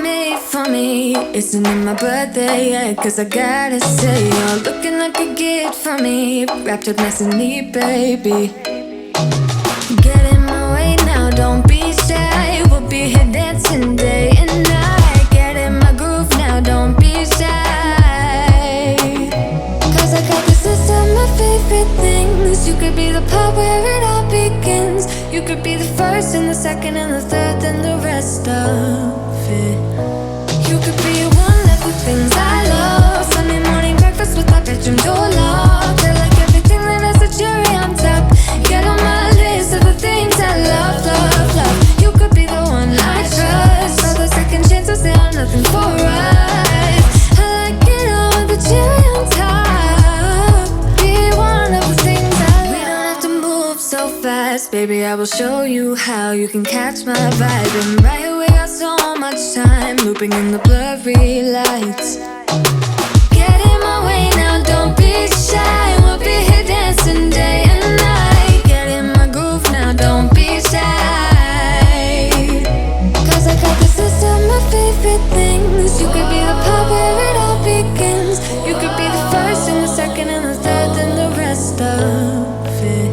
made for me. Isn't it my birthday yet? Cause I gotta say, you're looking like a gift for me. Wrapped up nice and neat, baby. Get in my way now, don't be shy. We'll be here dancing day and night. Get in my groove now, don't be shy. Cause I got this list of my favorite things. You could be the part where it all begins. You could be the first and the second and the third and the rest of it. You could be one of the things I love. Sunday morning breakfast with our bedroom door locked. I like everything that has a cherry on top. Get on my list of the things I love, love, love. You could be the one I trust. All the second chances, they are nothing for us. I like it all with the cherry on top. Be one of the things I love. We don't have to move so fast, baby, I will show you how you can catch my vibe. And right here we got so much time, looping in the blurry lights. Get in my way now, don't be shy. We'll be here dancing day and night. Get in my groove now, don't be shy. Cause I got this list of my favorite things. You could be the part where it all begins. You could be the first and the second and the third and the rest of it.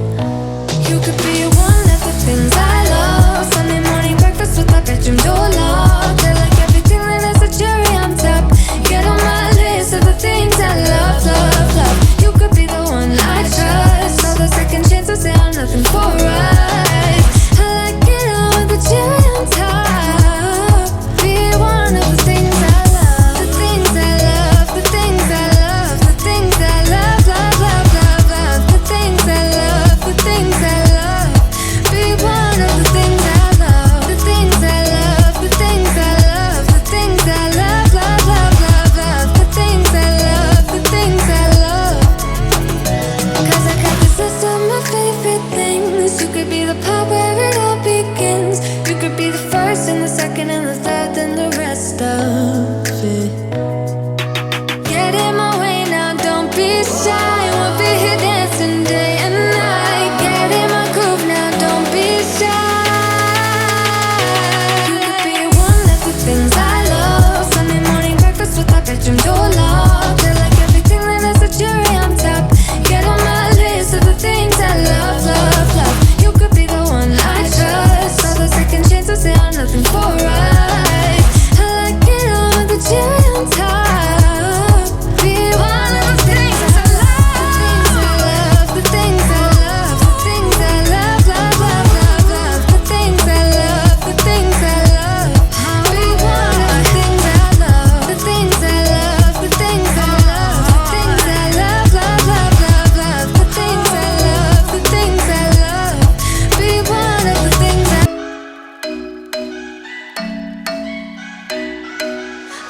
You could be one of the things I love. Sunday morning breakfast with our bedroom door locked. I like everything that has a cherry on top. Get on my list of the things I love, love, love. You could be the one I trust. All the second chances, they are nothing for us. I like it all with the cherry on top. Be one of the things I love. The things I love, the things I love, the things I love, love, love, love, love. The things I love, the things I love. Be one of the things I love. The things I love, the things I love, the things I love, love, love, love, love. The things I love, the things I love. Cause I got this list of my favorite things. You could be the part where it all begins. You could be the first and the second and the third and the rest of it. Get in my way now, don't be shy. We'll be here dancing day and night. Get in my groove now, don't be shy. You could be one of the things I love. Sunday morning breakfast with our bedroom door locked. I like everything that has a cherry on top. Get on my list of the things I love, love, love. You could be the one I trust. All the second chances, they are nothing for us. I like it all with the cherry on top. Be one of the things I love. The things I love, the things I love, the things I love, love, love, love, love. The things I love, the things I love. Be one of the things I love. The things I love, the things I love, the things I love, love, love, love, love. The things I love, the things I love. Be one of the things I love.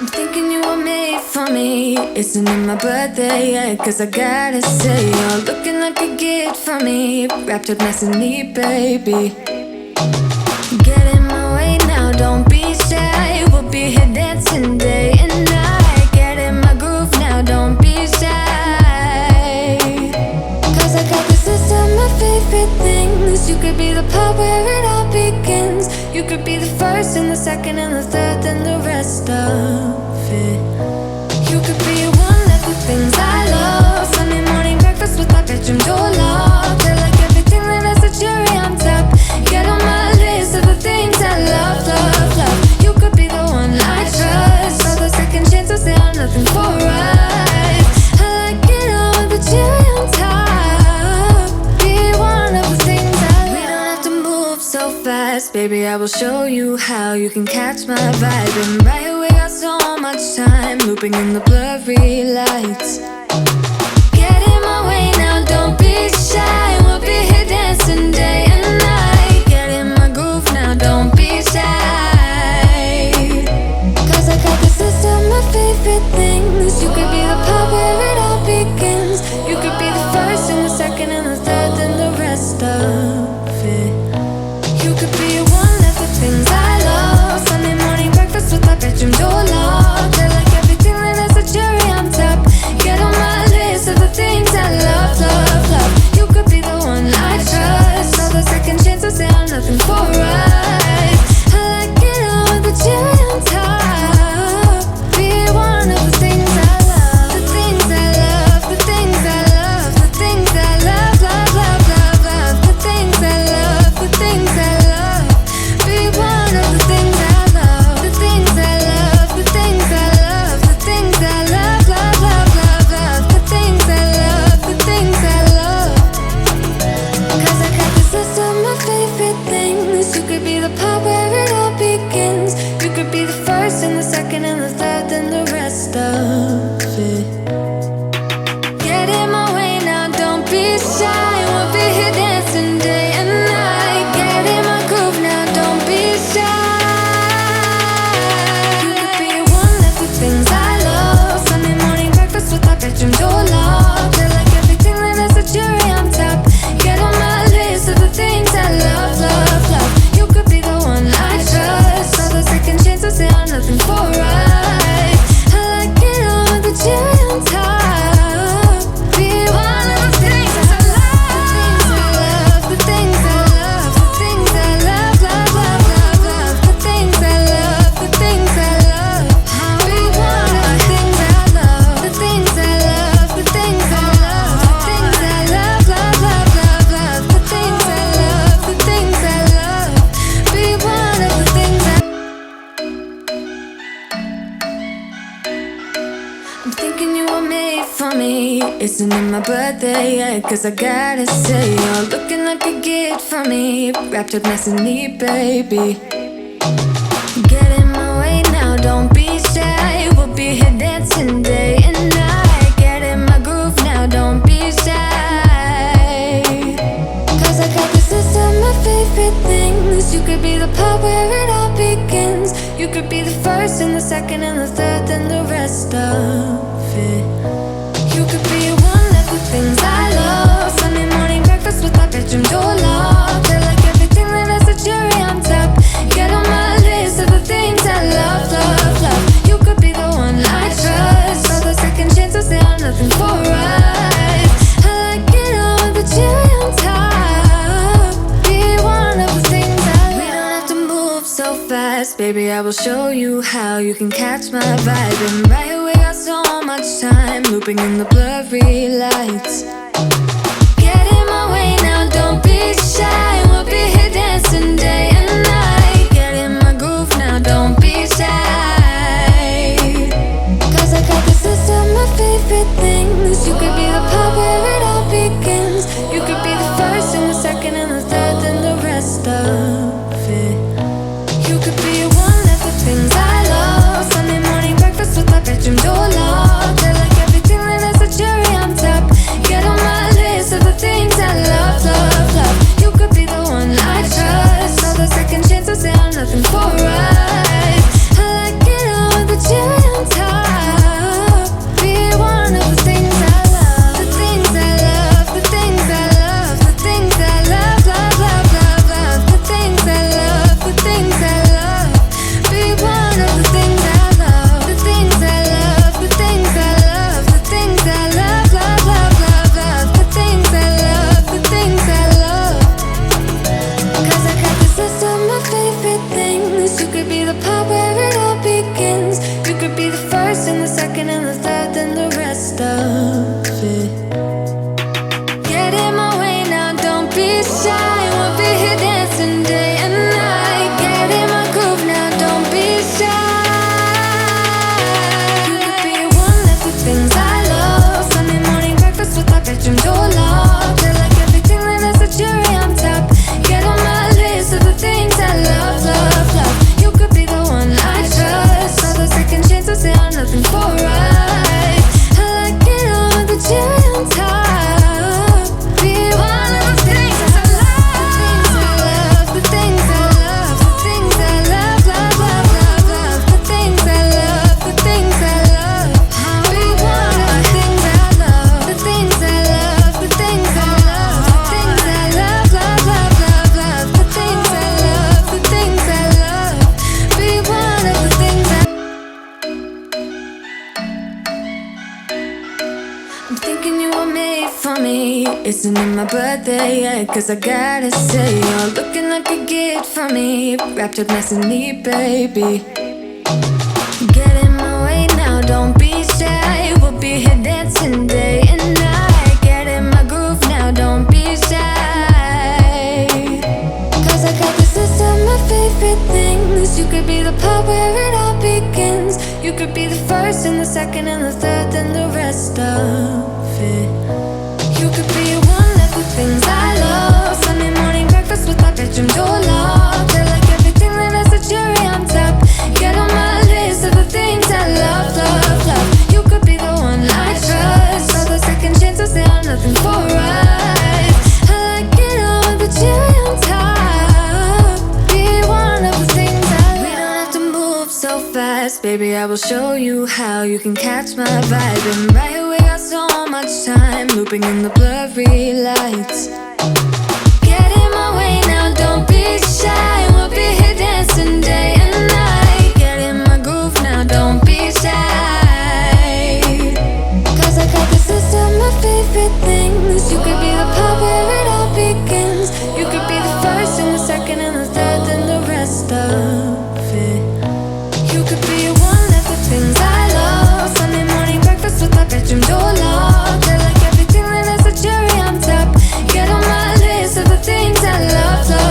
I'm thinking you were made for me. Isn't it my birthday yet? Cause I gotta say, you're looking like a gift for me. Wrapped up nice and neat, baby. Get in my way now, don't be shy. We'll be here dancing day and night. Get in my groove now, don't be shy. Cause I got this list of my favorite things. You could be the part where it all begins. You could be the first and the second and the third and the rest of it. You could be one of the things I love. Sunday morning breakfast with our bedroom door locked. I like everything that has a cherry on top. Get on my list of the things I love, love, love. You could be the one I trust. All the second chances, they are nothing for us. I like it all with the cherry on top. Be one of the things I love. We don't have to move so fast, baby, I will show you how you can catch my vibe. And right here we got so much time, looping in the blurry lights. Get in my way now, don't be shy. We'll be here dancing day and night. Get in my groove now, don't be shy. Cause I got this list of my favorite things. You could be the part where it all begins. You could be the first and the second and the third and the rest of it. You could be one of the things I love. Sunday morning breakfast with our bedroom door locked. I like everything that has a cherry on top. Get on isn't it my birthday yet? Cause I gotta say, you're looking like a gift from me, wrapped up nice and neat, baby. Get in my way now, don't be shy. We'll be here dancing day and night. Get in my groove now, don't be shy. Cause I got this list of my favorite things. You could be the part where it all begins. You could be the first and the second and the third and the rest of it. You could be one of the things I love. Sunday morning breakfast with our bedroom door locked. I like everything that has a cherry on top. Get on my list of the things I love, love, love. You could be the one I trust. All the second chances, they are nothing for us. I like it all with the cherry on top. Be one of the things I love. We don't have to move so fast, baby, I will show you how you can catch my vibe. And right here we got so much time, looping in the blurry lights. Get in my way now, don't be shy. We'll be here dancing day and night. Get in my groove now, don't be shy. Cause I got this list of my favorite things. You could be the part where it all begins. You could be the first and the second and the third and the rest of it. You could be one of the things I love. Sunday morning breakfast with my bedroom door locked. I like everything that has a cherry on top. Get on my list of the things I love, love, love. You could be the one I trust. All the second chances, they are nothing for us. I like it all with the cherry on top. Be one of the things I love. The things I love, the things I love, the things I love, love, love, love, love. The things I love, the things I love. Be one of the things I love. The things I love, the things I love, the things I love, love, love, love, love. The things I love, the things I love. Cause I got this list of my favorite things. You could be the part where it all begins. You could be the first and the second and the third and the rest of it. Get in my way now, don't be shy. We'll be here dancing day and night. Get in my groove now, don't be shy. You could be one of the things I love. Sunday morning breakfast with our bedroom door locked. I like everything that has a cherry on top. Get on my list of the things I love, love, love. You could be the one I trust. All the second chances, they are nothing for us. I like it all with the cherry on top. Be one of the things I love. The things I love, the things I love, the things I love, love, love, love, love. The things I love, the things I love. Be one of the things I love. The things I love, the things I love, the things I love, love, love, love, love. The things I love, the things I love. Be one of the things I. I'm thinking you were made for me. Isn't it my birthday yet? Cause I gotta say, you're looking like a gift from me, wrapped up nice and neat, baby. Get in my way now, don't be shy. We'll be here dancing day and night. Get in my groove now, don't be shy. Cause I got this list of my favorite things. You could be the part where it all begins. You could be the first and the second and the third and the rest of it. You could be one of the things I love. Sunday morning breakfast with our bedroom door locked. I like everything that has a cherry on top. Get on my list of the things I love, love, love. You could be the one I trust. All the second chances, they are nothing for us. I like it all with the cherry on top. Be one of the things I love. We don't have to move so fast, baby, I will show you how you can catch my vibe. And right here we got so much time, looping in the blurry lights. Get in my way now, don't be shy. We'll be here dancing day and night. Get in my groove now, don't be shy. Cause I got this list of my favorite things. You could be the part where it all begins. You could be the first and the second and the third and the rest of it. You could be one of the things I love. Sunday morning breakfast with our bedroom door locked. I like everything that has a cherry on top. Get on my list of the things I love, love.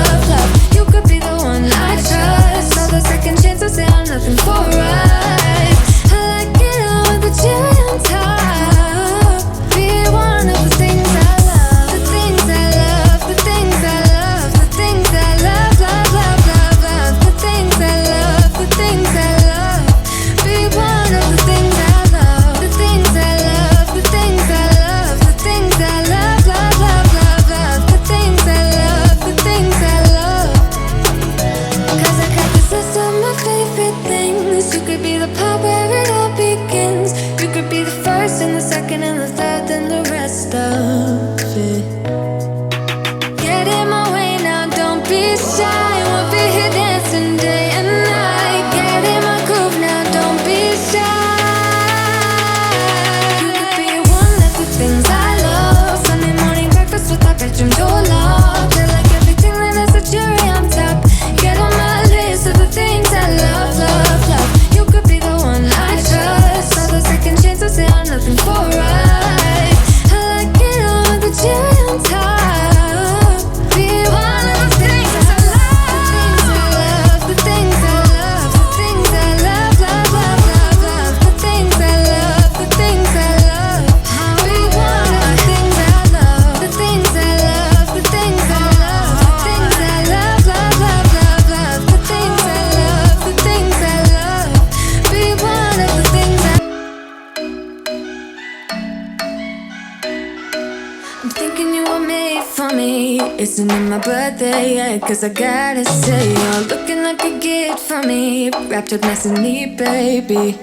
in my birthday, yeah, cause I gotta say, you're looking like a gift from me, wrapped up nice and neat, baby.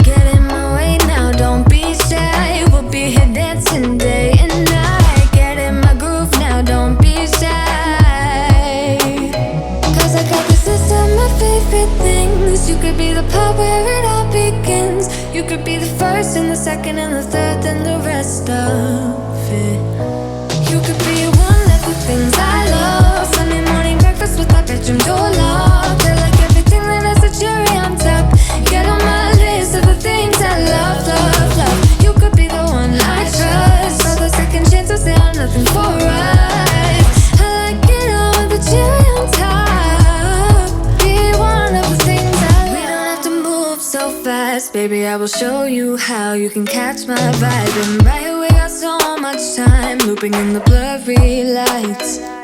Get in my way now, don't be shy. We'll be here dancing day and night. Get in my groove now, don't be shy. Cause I got this list of my favorite things. You could be the part where it all begins. You could be the first and the second and the third and the rest of it. You could be one of the things I love. Sunday morning breakfast with our bedroom door locked. I like everything that has a cherry on top. Get on my list of the things I love, love, love. You could be the one I trust. All the second chances, they are nothing for us. I like it all with the cherry on top. Be one of the things I love. We don't have to move so fast, baby, I will show you how. You can catch my vibe. And right here we got so much time, looping in the blurry lights.